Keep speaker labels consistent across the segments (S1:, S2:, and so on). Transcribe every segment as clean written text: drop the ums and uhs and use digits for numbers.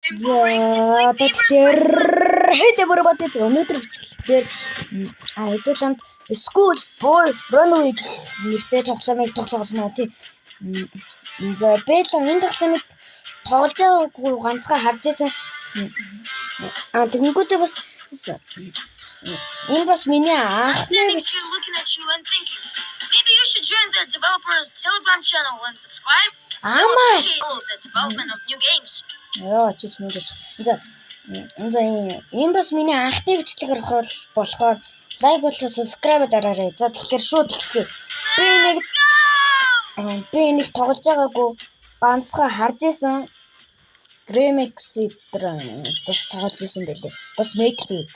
S1: За тэгэхээр хэлээ бүрбадэд өнөөдөр бичлэгээр хэдүүлэмд School Boy Runway нэртэй тоглоомыг тоглоно тий. За би л энэ тоглоомыг тоглож байгаагүй ганцхан харж байсан. Тэгэнгүүтээ бас энэ бас миний анхны бичлэг.
S2: Maybe you should join the developers Telegram channel and subscribe. The development of new games.
S1: Яа чич нүгэж. За энэ бас миний анхны бичлэг болохоор лайк болоо subscribe дараарай. За тэгэхээр шууд ихсгээ. Би нэг тоглож байгаагүй ганцхан харж исэн. Remix дээр бас тоглож исэн байлээ. Бас make lead.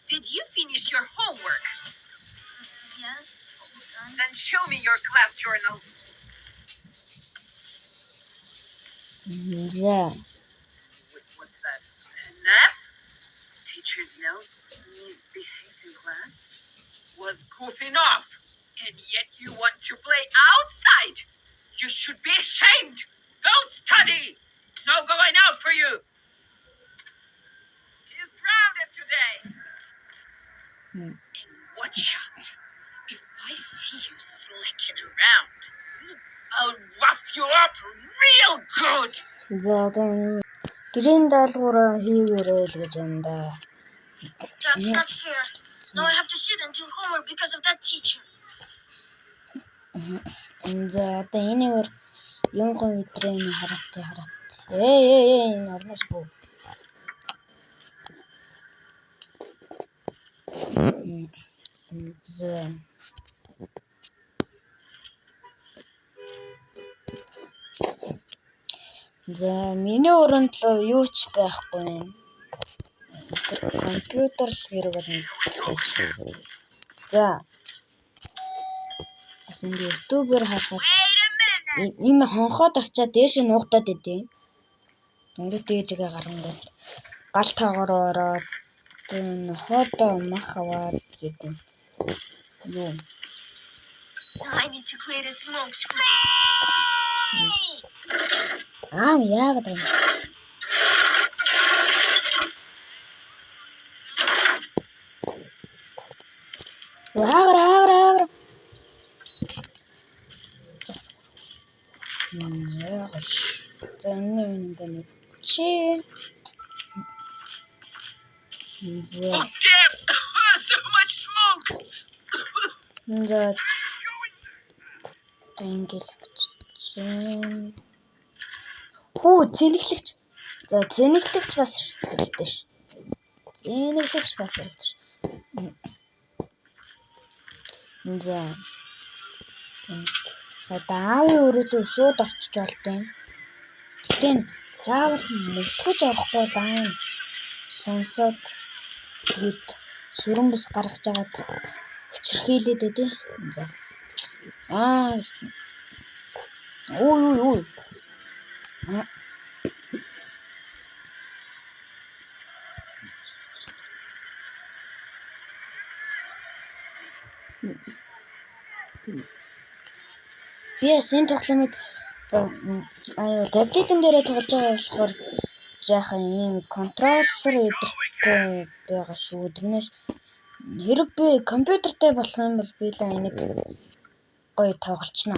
S2: Did you finish your homework? Yes, all done. Then show me your class journal.
S1: Yeah.
S2: What's that? An F? Teacher's note? Misbehaved in class? Was goofing off. And yet you want to play outside? You should be ashamed. Go study. No going out for you. He's grounded today. And watch out. If I see you slicking around, I'll rough you up real good.
S1: За одоо гэрийн даалгавраа хийгээрэй л гэж юм да.
S2: That's not fair. Now I have to sit and do homework because of that teacher.
S1: За одоо энэгээр юм гоо өдрөө хараад. Энэ орноос буу. За миний өрөөнд л юу ч байхгүй юм. Компьютер л хэрэг болно. За. Бас ингэ YouTube-ээр харахад энэ хонхоод арчаа дээш нь нуугдаад идэв. Ингээд дээжгээ гарангууд гал таагаар ороод нохоодоо мах аваад гэдэг. Юу.
S2: I need to create a smoke screen.
S1: Яагаад вэ? Хаагар. За энэ нэг чи.
S2: Oh damn! So much smoke.
S1: За тэнгэлэгч. Зэнэглэгч. За зэнэглэгч бас хэрэгтэй ш. Зэнэглэгч бас хэрэгтэй ш. За. Даавын өрөөдөө шууд орчиж болтой. Гэтэ заавал мөлхөж орохгүй л аа. Сонсоод тэгээд сүрэн бус гаргаж агаад хүчрхийлээд дээ. За. Ой. Би энэ тоглоомыг таблетэн дээр тоглож байгаа болохоор жаахан ийм контроллер эдэртэй байгаа шүү. Тэрнээс хэрэг би компьютертэй болох юм бол би л энийг гоё тоглолцно.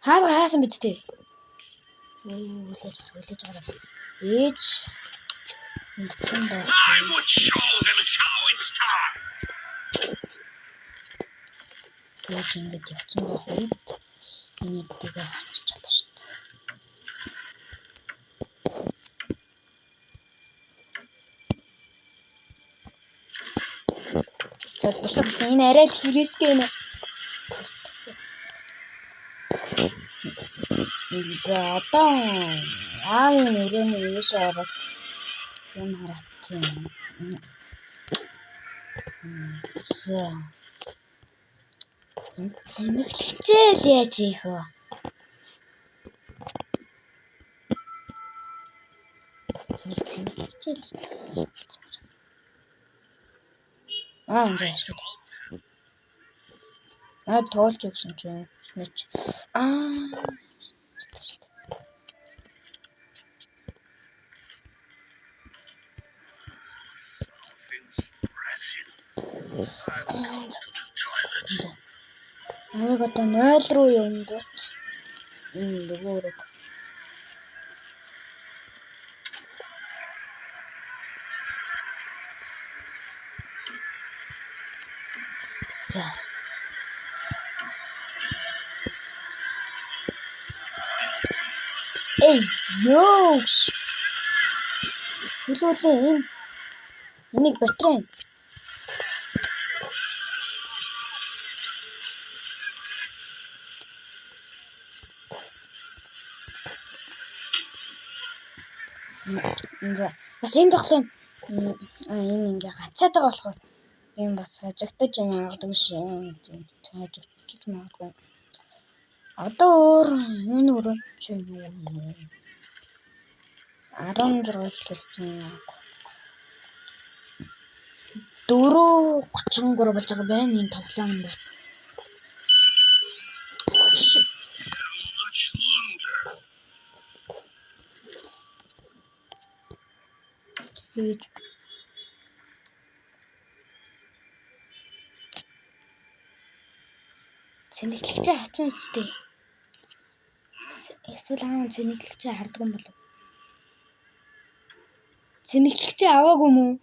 S1: Хаасан биз дээ. Хүлээж гараа. Ээж ингэсэн байх.
S2: I would show them how it's done.
S1: Ээж ингэж явсан байх үед энэ дэгээ харчих чадлаа шүү дээ. Бас энэ арай л риск ээ. За одоо аавын өрөөний ээш ороод юм хараад юм. За зэнэглэгчээ л яаж ийх вэ? Нэг цэнгэлчээл. Энэ шүү дээ. Тоолж өгсөн чинь нэг Аяг одоо 0 руу явангууд нөгөөрөг. За. Ёс. Хүлээлээ энийг батрын. За бас энэ тоглоом энэ ингээ гацаад байгаа болохоор юм бас хажигдаж магадгүй шээ. Хажигдаж магадгүй. Одоо өөр энэ өрөөнд чи юу вэ? 16 хэлсэн. 4:33 болж байгаа байна энэ тоглоомд. Цэнэглэгчээ хачин үстэй. Эсвэл аав цэнэглэгчээ харддаг юм болов? Цэнэглэгчээ аваагүй юм уу?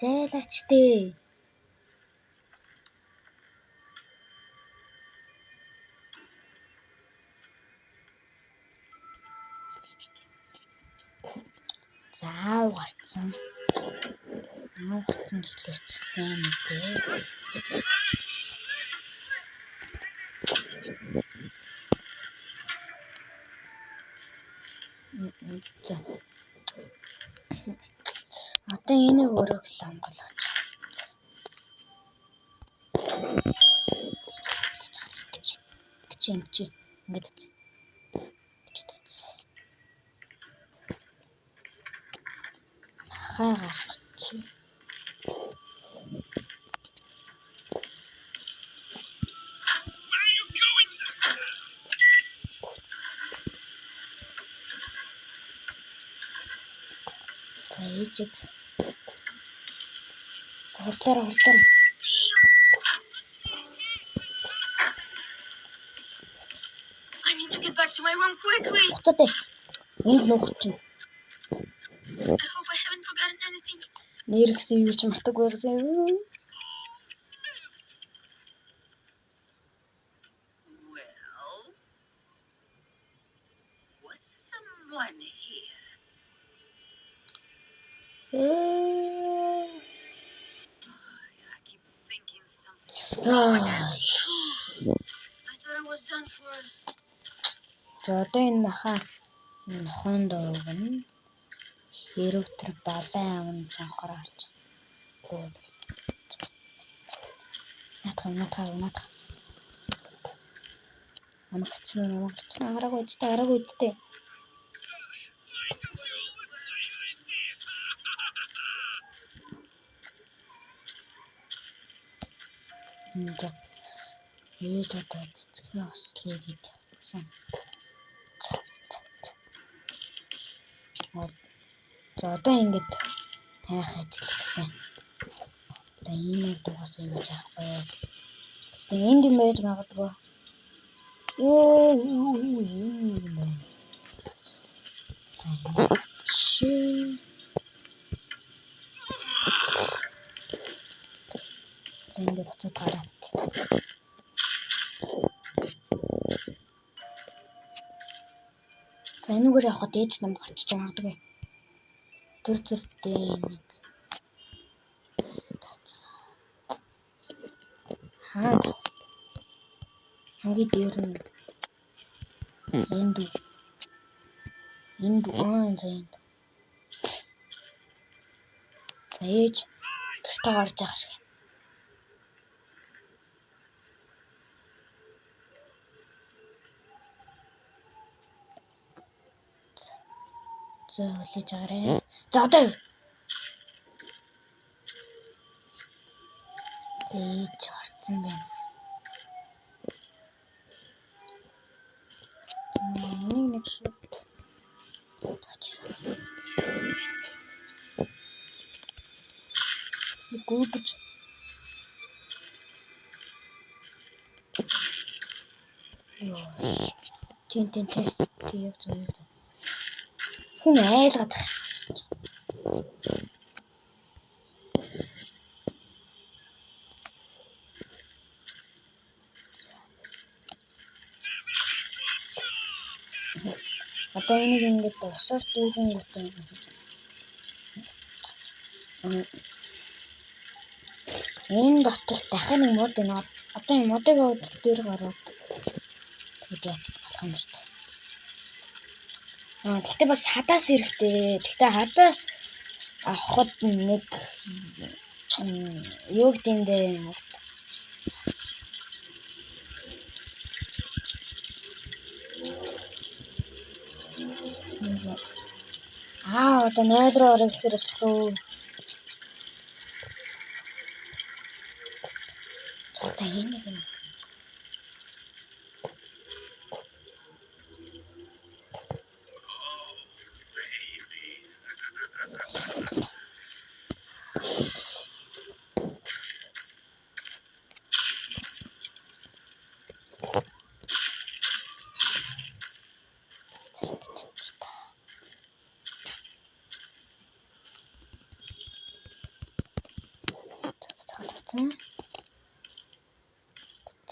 S1: Зайлаач дээ. Заав гарцсан. Гарцсан гэлэрчсэн дээ. За. Одоо энийг өрөөх лонголгоч. Чи ингээд үз. Хаа гарч. Ээжиг. Хурдлаараа.
S3: I need to get back to my room quickly.
S1: Хуцаатай. Энд нуух чинь.
S3: I hope I haven't forgotten anything.
S1: Нэргсэн юу ч мартаггүй гэсэн.
S2: Well, was someone here? I keep thinking something.
S3: I thought I was done for.
S1: За одоо энэ маха нохонд өгнө. Хэрв тэр балан амын цанхаар орж. Натах. Намагч араагүй дтэй. За. Ээж одоо цэцгээ ослыг хийсэн. За одоо ингэж хайх ажил гэсэн. Одоо энэ дугаас юу яах вэ? Тэгээ энд юм байж магадгүй. Энэ юм. Зэнгэ буцаад гараад. За энэгээр явахад ээж нам гарчиж магадгүй. Зүрдээ нэг. Хамгийн дээр нь энд зэнд. Ээж тустаа гарч явах шиг. За хүлээж агараа. За одоо юу? Зээж орцсон байна. Нэг шууд. Гүбж. Ёо. Тин. Яг зөв. Хүн айлгаад байна. Одоо энийг ингээд усаар дүүгэн готой. Энэ дотор дахин нэг мод байна. Одоо энэ модыг худал дээр гараад тэгж болох юм шүү дээ. Тэгтээ бас хадаас ирэхтэй. Тэгтээ хадаас авахд нэг юу гэмдээ. Одоо 0 руу орох хэрэг болчихлоо. Одоо энийг нь.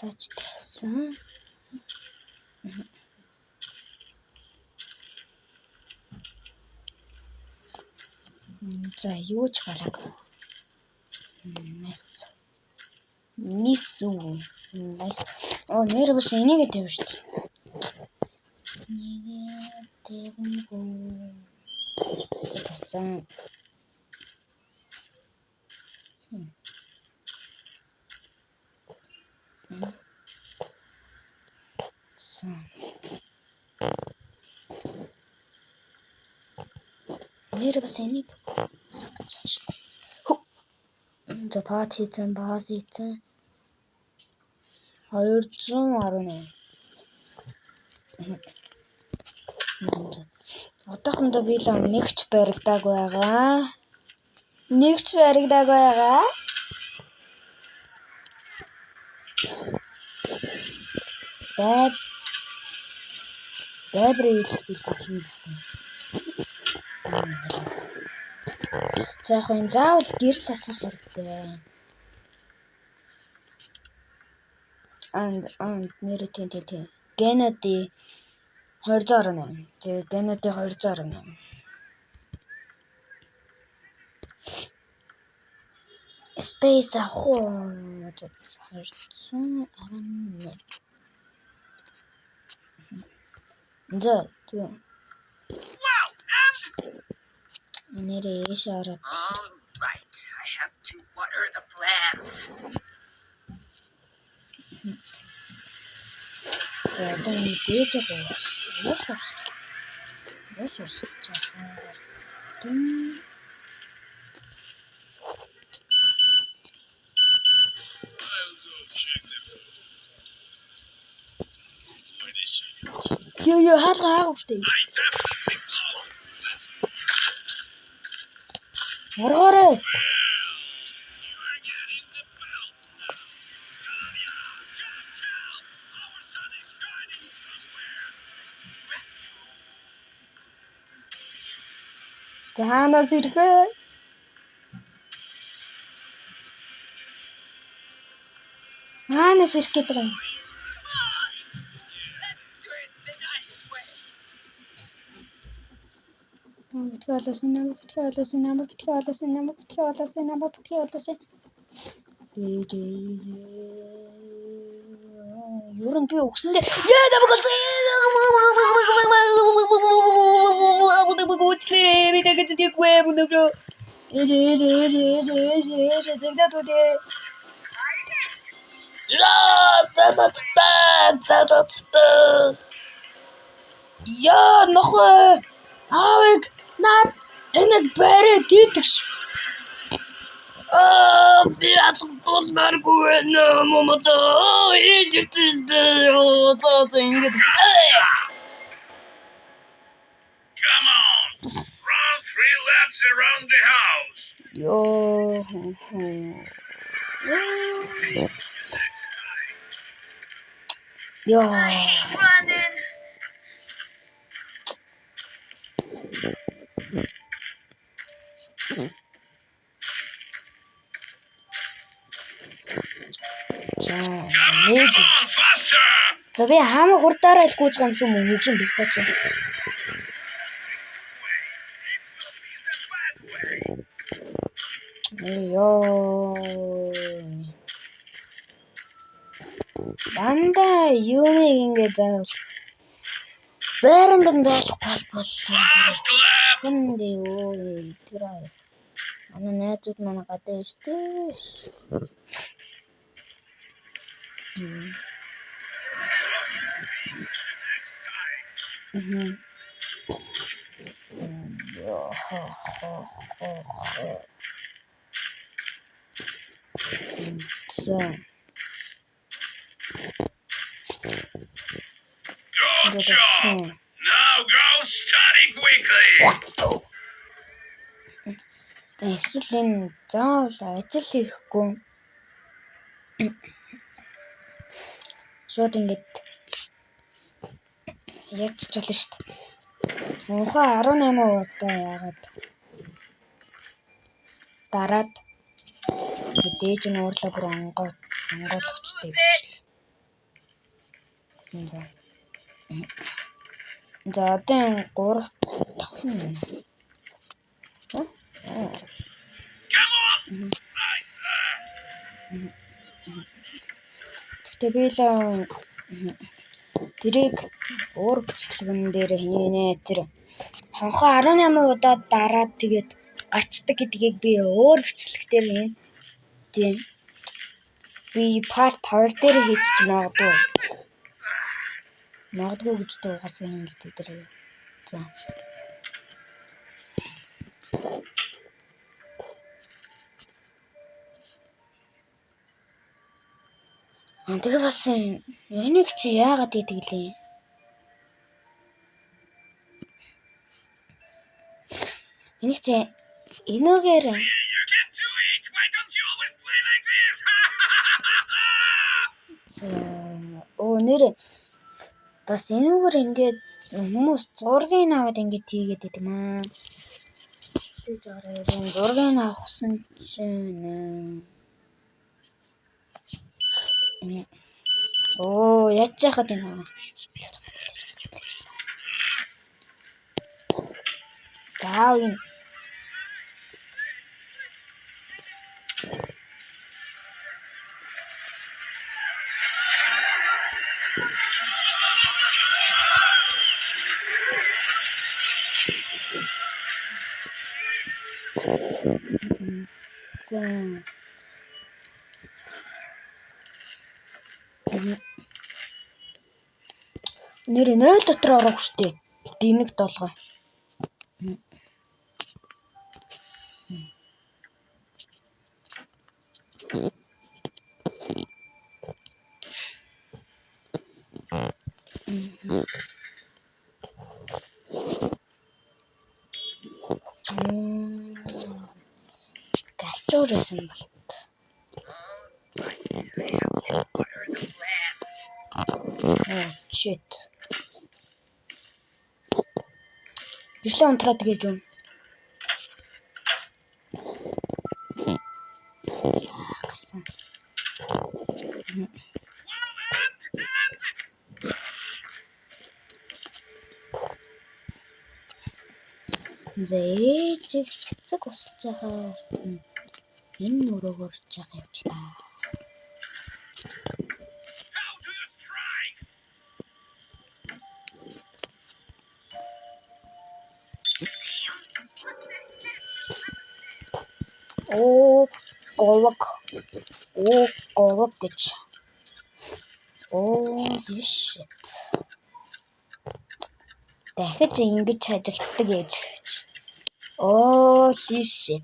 S1: Зач тавьсан. За юу ч балаг. Нисүү. Нэр бас энийг тавь шүү дээ. Нэг тэгмгүй. Тэгсэн. Нэр бас энийг харагдчихсан шүү дээ. За бааз хийцэн 218. Одоохондоо би л нэгч баригдааг байгаа. Бэбрил хийсэн. За яг энэ заавал гэрэл асах хэрэгтэй. And нэр тийм. Генеди 208. Тэгээ Генеди 208. Space ахуу 211. За тийм. Нэрээ шарат.
S2: All right, I have to water the plants.
S1: За одоо энэ дээж байгаа. Ус. Юу хаалгаа штэ. Оргоорой. Таанаас ирэхээ. Хаанаас ирэх гэдэг юм? Юурын би өгсөндөө яа намайг гүчлээ би тэгэж дийгүй бүнөв. Яа нохоо авыг Наад энийг бариад идэгш. Би атгуулмааргүй байна. Момото ижигтэстэй. Ингэж.
S4: Come on, run 3 laps around the house.
S1: Ёо. Ёо.
S3: Running.
S1: За,
S4: Come
S1: нэг.
S4: on, faster.
S1: За би хамаг хурдаараа л гүйж байгаа юм шүү мөн чинь бистач. Ёо. Дандаа юм ингэ заавал байранд нь байх болбол
S4: Last lap.
S1: хүнд юу тэр аа. Манай найзууд манай гадаа штэ. So.
S4: Good job. Now go study quickly.
S1: Эсвэл энэ заавал ажил хийхгүй. Шууд ингэж яг ч болно шүү дээ. Мөнхөө 18 удаа яагаад дараад дээж нь уурлаа бүр онгойлгочтой. За одоо 3 дахь нь.
S4: Come on.
S1: Тэгтээ би л тэрийг уур бичлэгэн дээр хийнэ. Тэр хонхоо 18 удаа дараад тэгээд гарчдаг гэдгийг би уур бичлэг дээр хийн. Тийм. Би part 2 дээр хийж магадгүй. Магадгүй гэж дуугасан юм л тэр. За. Тэгээ бас энийг чи яагаад идэглээ? Энийг чи энүүгээр
S4: You can do it. Why don't you always play like this?
S1: нэр бас энүүгээр ингээд хүмүүс зургийг аваад ингээд тийгээд идэм аа. Тэгж ороо юм зургийг авахсан чинь яаж яхад энэ. Таа энэ. Нэр 0 дотор орох штэ. Динэг долгой. Галчуурсан болт.
S2: We have to water the plants.
S1: Shit. Гэрлээ унтраад гэж юм. Гарсан. Зээжиг цэцэг усалж байгаа. Энэ нүрөөгөр жаг явж та.
S4: How do you strike?
S1: Говог гэж. Shit. Дахиж ингэж хажигддаг ээж гэж. Holy shit.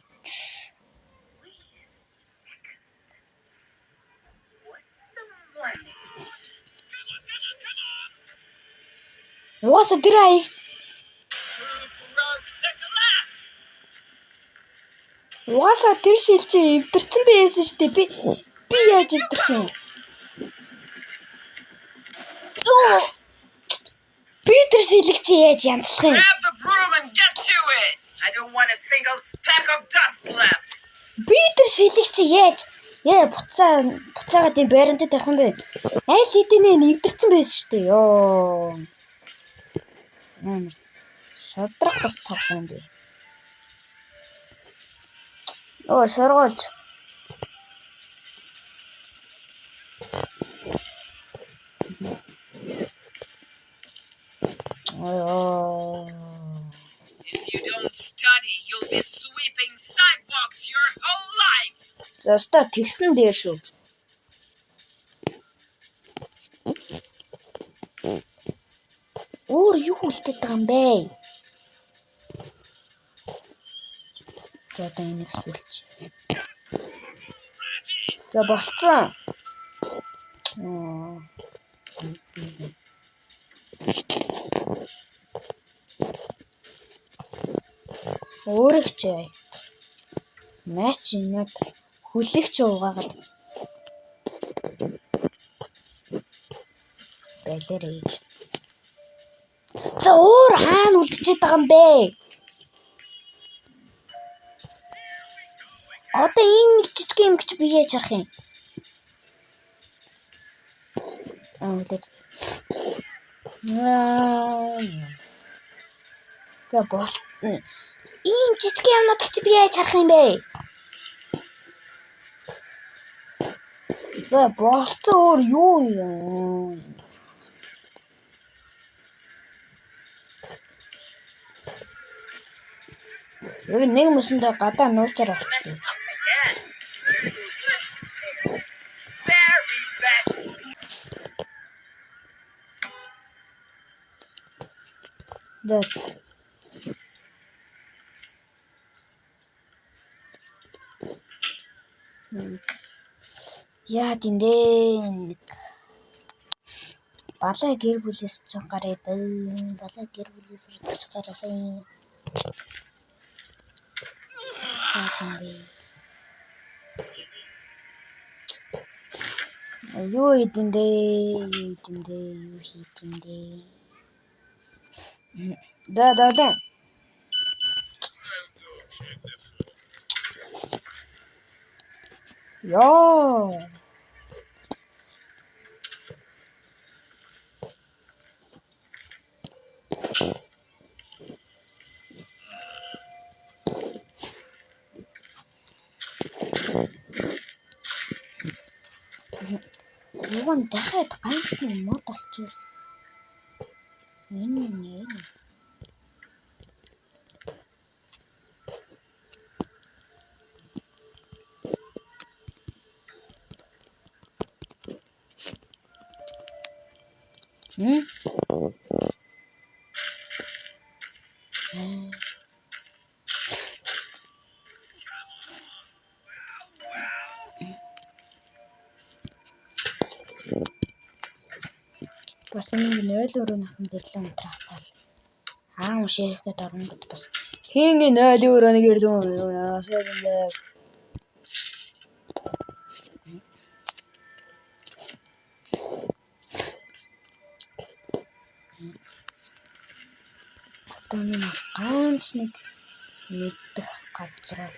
S2: Wait a second. Was someone
S1: Угаасаа тэр аяг
S2: who broke the glass?
S1: угаасаа тэр шилжээ эвдэрсэн байсан шүү дээ. Би яаж эвдэрх юм? Би тэр шилэг чи яаж янзлах юм?
S2: Grab the broom and get to it. I don't want a single speck of dust left.
S1: Би тэр шилэг чи яаж буцаагаад юм байранд тавих юм бэ? Аль хэдийнэ эвдэрсэн байсан шүү дээ. Ёо. Шодрох бас тоглоом бэ. Сургуульч.
S2: If you don't study, you'll be sweeping sidewalks your whole life.
S1: Зөстө тэгсэн дээр шүү. Өөр юу үлдээд байгаа юм бэ? За энийг сүлж. За болцсон. Өөрөгч яа. Матч инээд хүлэгч уугаад байлэр ээж. За өөр хаана үлдчихэд байгаа юм бэ? Одоо ийм нэг жижиг юм гэж би яаж харах юм? Үлээд. За болтно. Ийм жижиг юмнууд гэж би яаж харах юм бэ? За болцсон өөр юу юм? Ер нь нэг мөсөндөө гадаа нуучаар авчихсан.
S2: Very bad.
S1: That's яа тэндээ балай гэр бүлээс ч гараад балай гэр бүлээс ч гараасан. Юу хийдэндээ. Да. Ёо. Юуган дахиад ганцны мод олчихвол энэ бас нэг 0 нахан гэрлэн трактал. Шээхэд оронгод бас хин 0 гэрлэн яасаа юм бэ? Одоо нэг ганц нэг мэддэх газар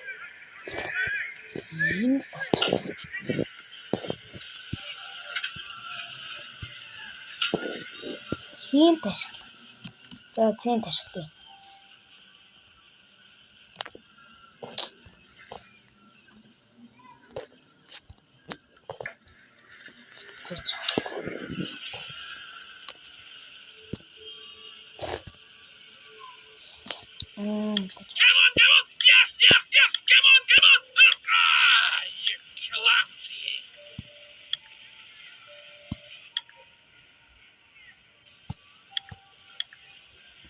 S1: энэ л болчихлоо. Хин ташгал. За зэн ташглая.
S4: Come on. Yes. Come on. You clumsy.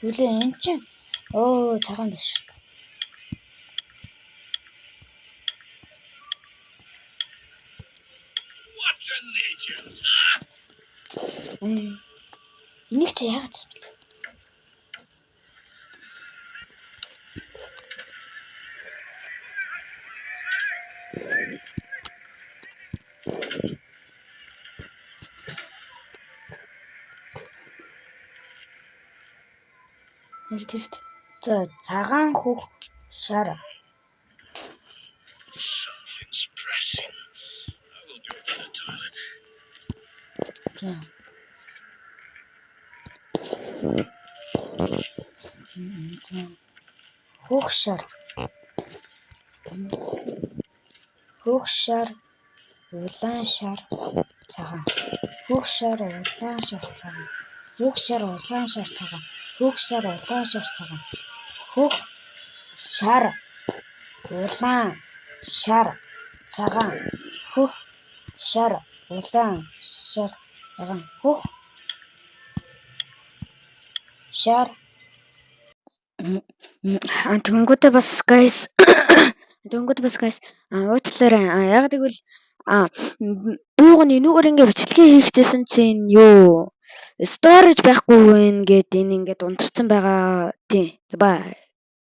S1: Үлээ энэ чинь цагаан биш шүү дээ. Энийг чи яагаад ч бэлээ? Нэртэйст за цагаан хөх шар.
S4: Something's pressing. I will go to the toilet.
S1: За. За. Хөх шар. Хөх шар, улаан шар, цагаан. Хөх шар, улаан шар, цагаан. Хөх шар, улаан шар, цагаан. Хөх шар, улаан шар, цагаан. Хөх шар, улаан шар, цагаан. Хөх шар, улаан шар, цагаан. Хөх шар. Тэнгүүтээ бас guys. Тэнгүүтээ бас guys. Уучлаарай. Яг тэгвэл бууг нь энүүгээр ингээ бичлэгээ хийчихсэн чинь юу? Storage байхгүй вэ гэд энэ ингээд унтарсан байгаа. Тий. За бай.